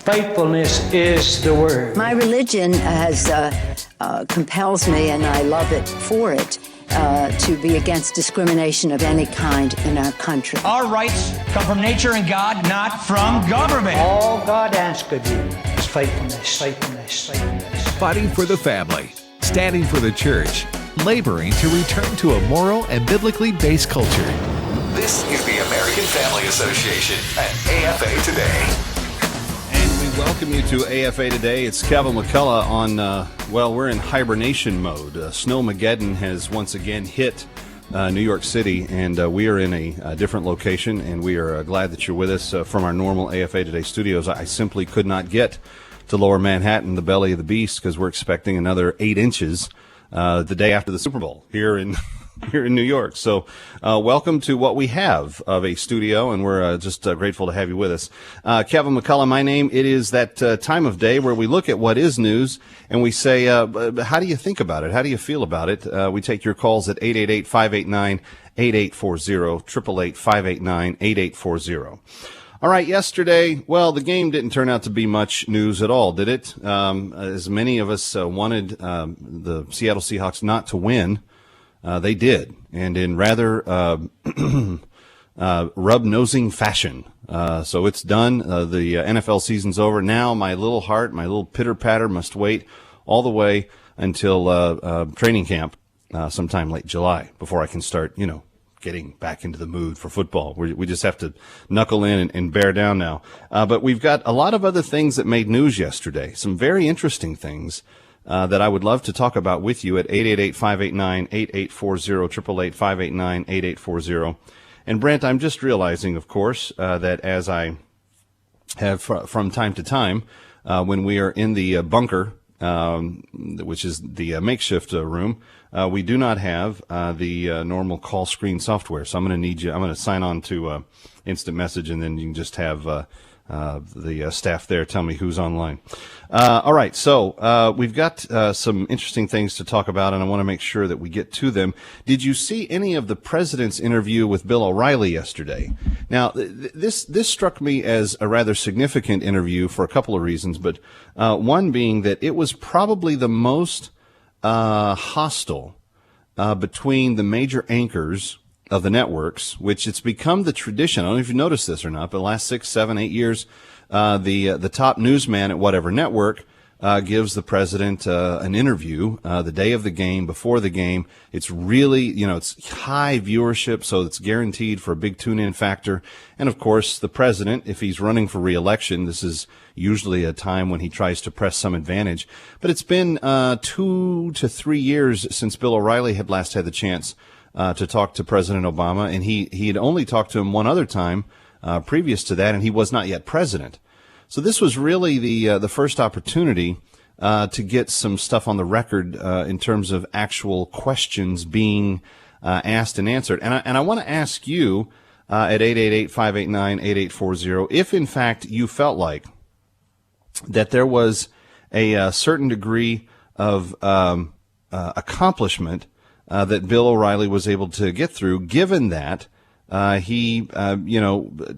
Faithfulness is the word. My religion has compels me, and I love it for it, to be against discrimination of any kind in our country. Our rights come from nature and God, not from government. All God asks of you is faithfulness, faithfulness, faithfulness. Fighting for the family, standing for the church, laboring to return to a moral and biblically based culture. This is the American Family Association at AFA Today. We welcome you to AFA Today. It's Kevin McCullough on, we're in hibernation mode. Snowmageddon has once again hit New York City, and we are in a different location, and we are glad that you're with us from our normal AFA Today studios. I simply could not get to Lower Manhattan, the belly of the beast, because we're expecting another 8 inches the day after the Super Bowl here in New York. So welcome to what we have of a studio, and we're just grateful to have you with us. Kevin McCullough, my name. It is that time of day where we look at what is news, and we say, how do you think about it? How do you feel about it? We take your calls at 888-589-8840, 888-589-8840. All right, yesterday, the game didn't turn out to be much news at all, did it? As many of us wanted the Seattle Seahawks not to win, they did, and in rather rub-nosing fashion. So it's done. The NFL season's over. Now my little heart, my little pitter-patter must wait all the way until training camp sometime late July before I can start, getting back into the mood for football. We just have to knuckle in and bear down now. But we've got a lot of other things that made news yesterday, some very interesting things that I would love to talk about with you at 888-589-8840, 888-589-8840. And Brent, I'm just realizing, of course, that as I have from time to time, when we are in the bunker, which is the makeshift room, we do not have the normal call screen software. So I'm going to sign on to instant message, and then you can just have the staff there tell me who's online. All right, so we've got some interesting things to talk about, and I want to make sure that we get to them. Did you see any of the president's interview with Bill Oreilly yesterday? Now, this struck me as a rather significant interview for a couple of reasons, but one being that it was probably the most hostile between the major anchors of the networks, which it's become the tradition. I don't know if you noticed this or not, but the last 6, 7, 8 years, the top newsman at whatever network gives the president an interview the day of the game, before the game. It's really, it's high viewership, so it's guaranteed for a big tune-in factor. And, of course, the president, if he's running for re-election, this is usually a time when he tries to press some advantage. But it's been 2 to 3 years since Bill Oreilly had last had the chance to talk to President Obama, and he had only talked to him one other time previous to that, and he was not yet president. So this was really the first opportunity to get some stuff on the record in terms of actual questions being asked and answered. And I want to ask you at 888-589-8840 if, in fact, you felt like that there was a certain degree of accomplishment that Bill Oreilly was able to get through, given that he,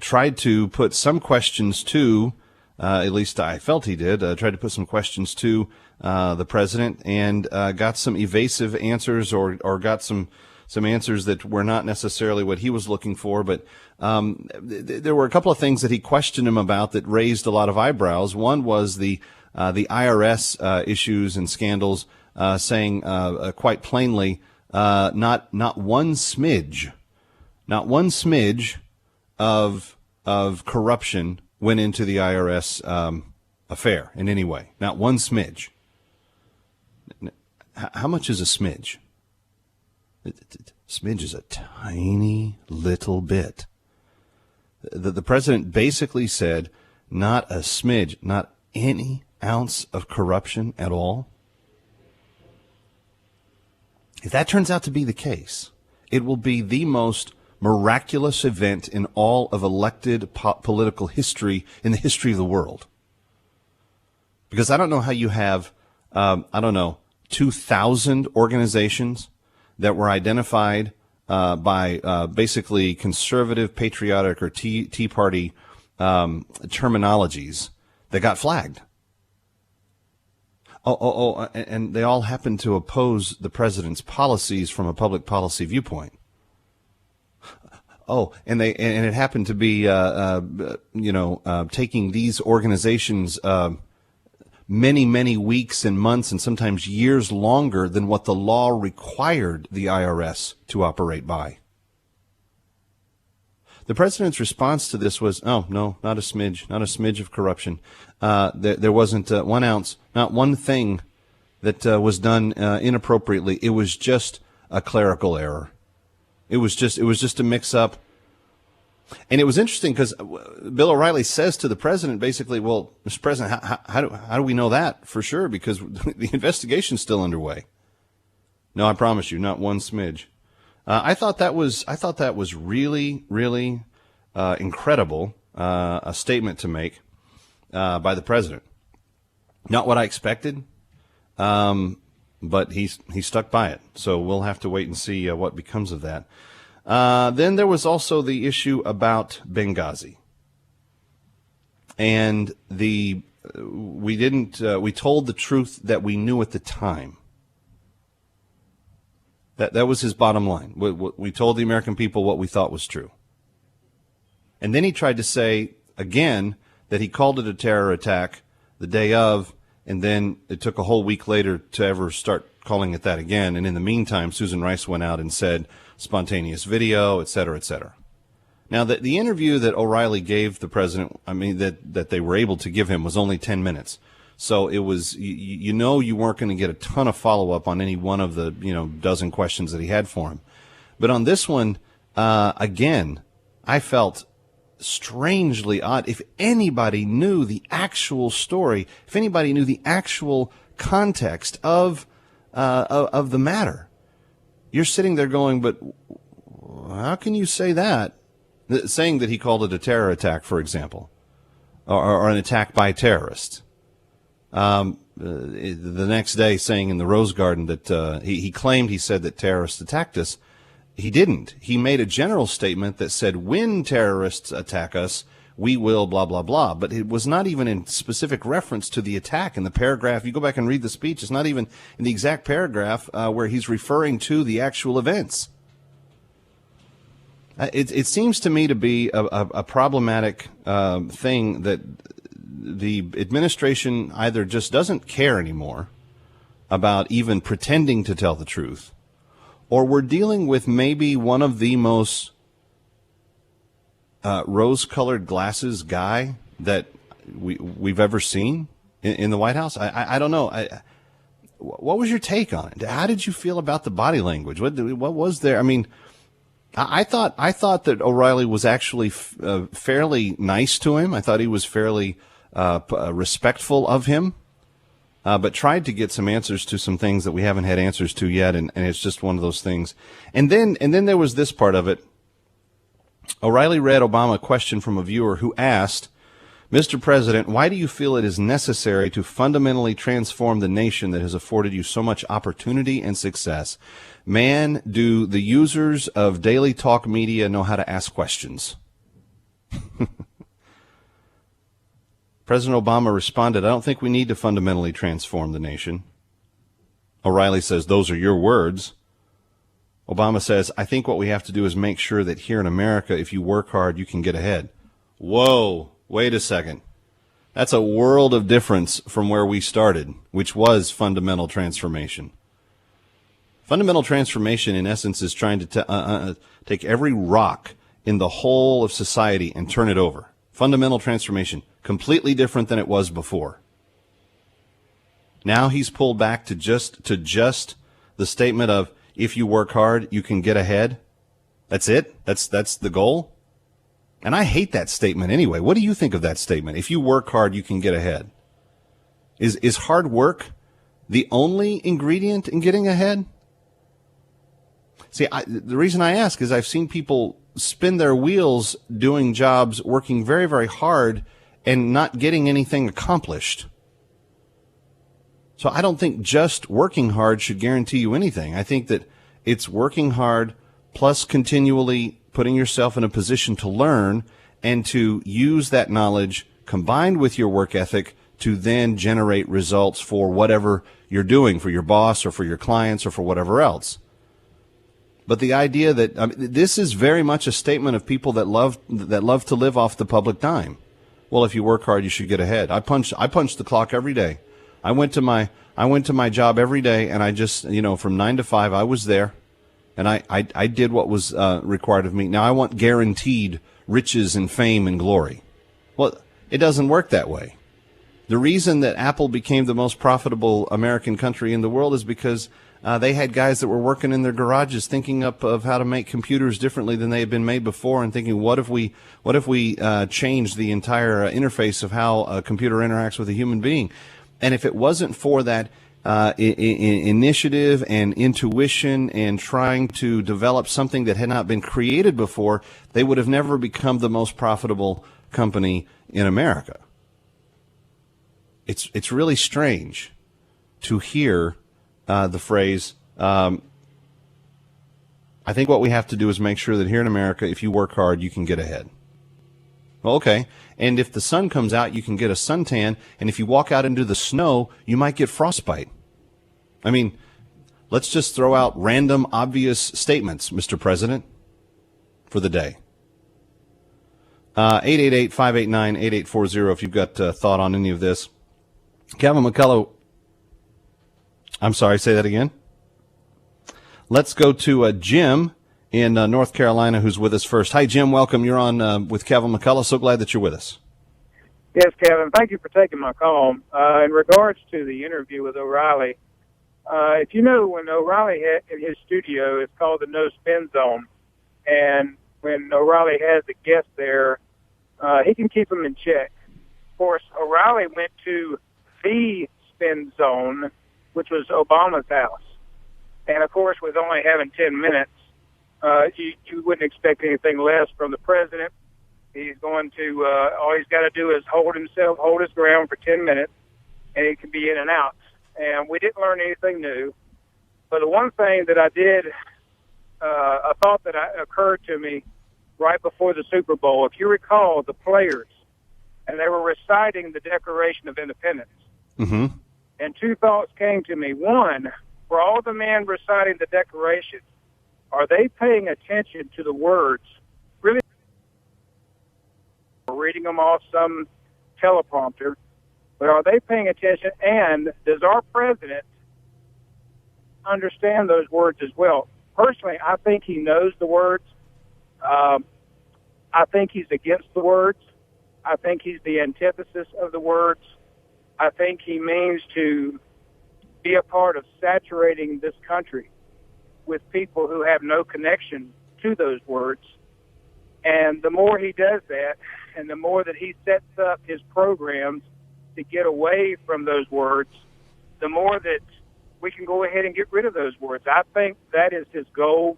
tried to put some questions to, at least I felt he did, tried to put some questions to the president and got some evasive answers or got some answers that were not necessarily what he was looking for. But there were a couple of things that he questioned him about that raised a lot of eyebrows. One was the IRS issues and scandals, saying quite plainly, not one smidge of corruption went into the IRS affair in any way. Not one smidge. How much is a smidge? Smidge is a tiny little bit. The president basically said, not a smidge, not any ounce of corruption at all. If that turns out to be the case, it will be the most miraculous event in all of elected political history, in the history of the world. Because I don't know how you have, 2,000 organizations that were identified by basically conservative, patriotic, or Tea Party terminologies that got flagged. And they all happened to oppose the president's policies from a public policy viewpoint. And it happened to be, taking these organizations many, many weeks and months and sometimes years longer than what the law required the IRS to operate by. The president's response to this was, oh, no, not a smidge of corruption. There wasn't 1 ounce, not one thing that was done inappropriately. It was just a clerical error. It was just a mix-up. And it was interesting because Bill Oreilly says to the president, basically, well, Mr. President, how do we know that for sure? Because the investigation's still underway. No, I promise you, not one smidge. I thought that was really, really incredible, a statement to make by the president. Not what I expected, but he stuck by it. So we'll have to wait and see what becomes of that. Then there was also the issue about Benghazi, and we told the truth that we knew at the time. That was his bottom line. We told the American people what we thought was true. And then he tried to say, again, that he called it a terror attack the day of, and then it took a whole week later to ever start calling it that again. And in the meantime, Susan Rice went out and said spontaneous video, et cetera, et cetera. Now, the interview that Oreilly gave the president, that they were able to give him was only 10 minutes. So it was, you weren't going to get a ton of follow-up on any one of the, dozen questions that he had for him. But on this one, again, I felt strangely odd. If anybody knew the actual story, if anybody knew the actual context of the matter, you're sitting there going, but how can you say that? Saying that he called it a terror attack, for example, or an attack by terrorists. The next day saying in the Rose Garden that he claimed, he said that terrorists attacked us. He didn't. He made a general statement that said, when terrorists attack us, we will blah, blah, blah. But it was not even in specific reference to the attack in the paragraph. You go back and read the speech. It's not even in the exact paragraph where he's referring to the actual events. It seems to me to be a problematic thing that the administration either just doesn't care anymore about even pretending to tell the truth, or we're dealing with maybe one of the most rose-colored glasses guy that we've ever seen in the White House. I don't know. What was your take on it? How did you feel about the body language? What was there? I mean, I thought that Oreilly was actually fairly nice to him. I thought he was fairly respectful of him, but tried to get some answers to some things that we haven't had answers to yet, and it's just one of those things. And then there was this part of it. Oreilly read Obama a question from a viewer who asked, Mr. President, why do you feel it is necessary to fundamentally transform the nation that has afforded you so much opportunity and success? Man, do the users of daily talk media know how to ask questions? President Obama responded, I don't think we need to fundamentally transform the nation. Oreilly says, those are your words. Obama says, I think what we have to do is make sure that here in America, if you work hard, you can get ahead. Whoa, wait a second. That's a world of difference from where we started, which was fundamental transformation. Fundamental transformation, in essence, is trying to take every rock in the whole of society and turn it over. Fundamental transformation, completely different than it was before. Now he's pulled back to just the statement of, if you work hard, you can get ahead. That's it? That's the goal? And I hate that statement anyway. What do you think of that statement? If you work hard, you can get ahead. Is hard work the only ingredient in getting ahead? See, the reason I ask is I've seen people spin their wheels doing jobs, working very, very hard, and not getting anything accomplished. So I don't think just working hard should guarantee you anything. I think that it's working hard plus continually putting yourself in a position to learn and to use that knowledge combined with your work ethic to then generate results for whatever you're doing, for your boss or for your clients or for whatever else. But the idea that this is very much a statement of people that love to live off the public dime. Well, if you work hard, you should get ahead. I punch the clock every day. I went to my job every day, and I just, from 9 to 5, I was there, and I did what was required of me. Now I want guaranteed riches and fame and glory. Well, it doesn't work that way. The reason that Apple became the most profitable American country in the world is because they had guys that were working in their garages thinking up of how to make computers differently than they had been made before, and thinking, what if we change the entire interface of how a computer interacts with a human being? And if it wasn't for that initiative and intuition and trying to develop something that had not been created before, they would have never become the most profitable company in America. It's really strange to hear the phrase, I think what we have to do is make sure that here in America, if you work hard, you can get ahead. Well, okay. And if the sun comes out, you can get a suntan. And if you walk out into the snow, you might get frostbite. I mean, let's just throw out random, obvious statements, Mr. President, for the day. 888-589-8840 if you've got a thought on any of this. Kevin McCullough. I'm sorry, say that again. Let's go to Jim in North Carolina, who's with us first. Hi, Jim. Welcome. You're on with Kevin McCullough. So glad that you're with us. Yes, Kevin. Thank you for taking my call. In regards to the interview with Oreilly, if you know, when Oreilly had in his studio, it's called the No Spin Zone. And when Oreilly has a guest there, he can keep them in check. Of course, Oreilly went to the spin zone, which was Obama's house. And, of course, with only having 10 minutes, you wouldn't expect anything less from the president. He's going to, all he's got to do is hold his ground for 10 minutes, and he can be in and out. And we didn't learn anything new. But the one thing that I did, a thought that occurred to me right before the Super Bowl, if you recall, the players, and they were reciting the Declaration of Independence. Mm-hmm. And two thoughts came to me. One, for all the men reciting the Declaration, are they paying attention to the words, really reading them off some teleprompter, but are they paying attention? And does our president understand those words as well? Personally, I think he knows the words. I think he's against the words. I think he's the antithesis of the words. I think he means to be a part of saturating this country with people who have no connection to those words. And the more he does that, and the more that he sets up his programs to get away from those words, the more that we can go ahead and get rid of those words. I think that is his goal.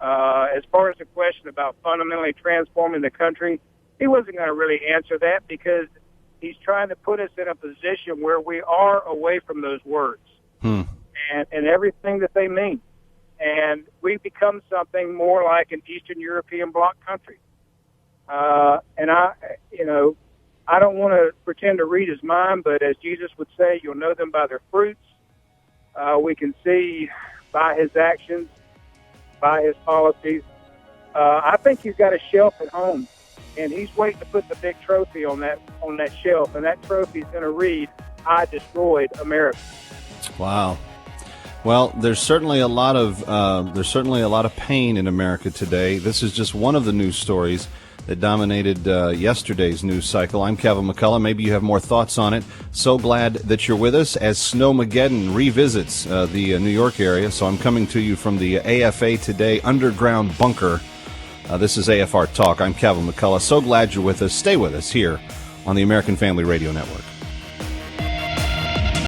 As far as the question about fundamentally transforming the country, he wasn't going to really answer that because he's trying to put us in a position where we are away from those words and everything that they mean. And we become something more like an Eastern European bloc country. And I don't want to pretend to read his mind, but as Jesus would say, you'll know them by their fruits. We can see by his actions, by his policies. I think he's got a shelf at home, and he's waiting to put the big trophy on that shelf, and that trophy is going to read, "I destroyed America." Wow. Well, there's certainly a lot of pain in America today. This is just one of the news stories that dominated yesterday's news cycle. I'm Kevin McCullough. Maybe you have more thoughts on it. So glad that you're with us as Snowmageddon revisits the New York area. So I'm coming to you from the AFA Today underground bunker. This is AFR Talk. I'm Kevin McCullough. So glad you're with us. Stay with us here on the American Family Radio Network.